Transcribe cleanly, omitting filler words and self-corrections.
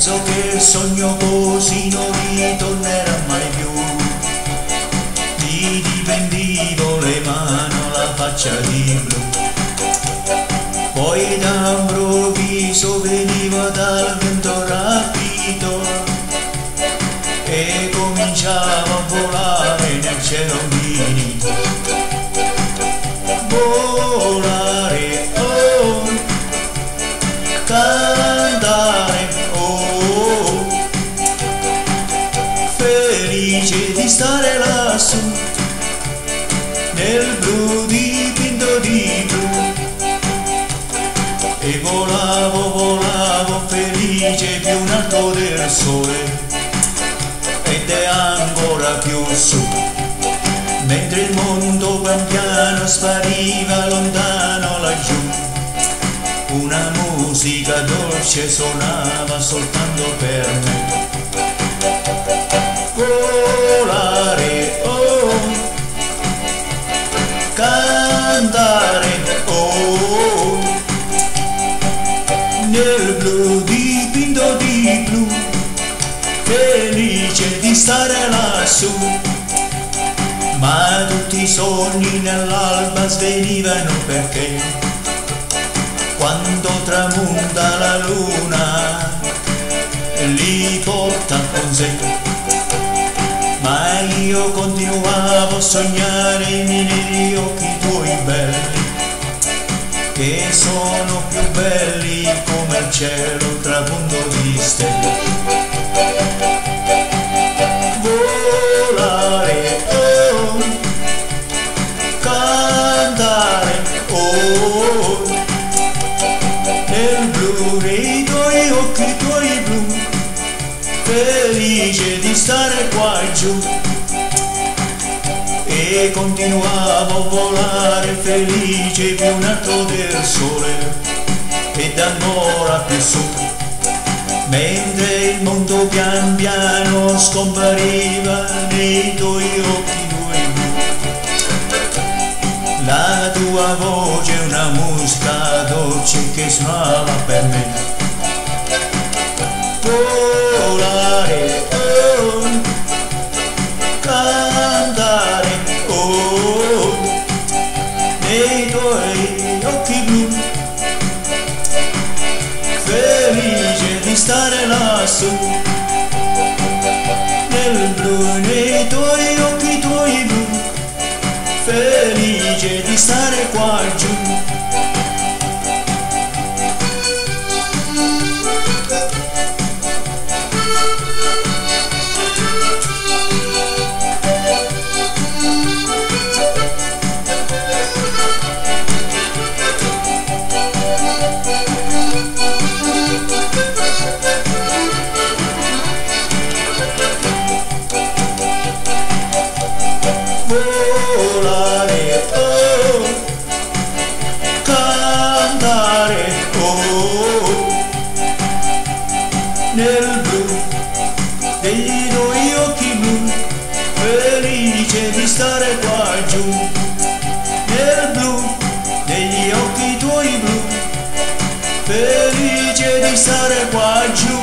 Penso che il sogno così non ritornerà mai più. Ti dipendivo le mani, la faccia di blu. Poi da improvviso veniva dal vento rapito e cominciava a volare nel cielo infinito. Volare, oh, cantare, oh, felice di stare lassù nel blu dipinto di blu. E volavo, volavo felice più in alto del sole ed è ancora più su, mentre il mondo pian piano spariva lontano laggiù. Una musica dolce suonava soltanto per me. Volare, oh, cantare, oh, nel blu dipinto di blu, felice di stare lassù. Ma tutti i sogni nell'alba svenivano perché quando tramonta la luna li porta con sé. Ma io continuavo a sognare negli occhi tuoi belli, che sono più belli come il cielo trapunto di stelle. Volare, oh, cantare, oh, nel blu nei tuoi occhi tuoi blu, felice di stare qua giù. E continuavo a volare felice più in alto del sole ed ancora più su, mentre il mondo pian piano scompariva nei tuoi occhi tuoi blu. La tua voce è una musica dolce che suonava per me. Volare, oh, cantare, oh, nei tuoi occhi blu, felice di stare lassù nel blu nei tuoi occhi tuoi blu, felice di stare qua giù. Volare, oh, cantare, oh, nel blu dei tuoi occhi blu, felice di stare qua giù. Nel blu degli occhi tuoi blu, felice di stare qua giù.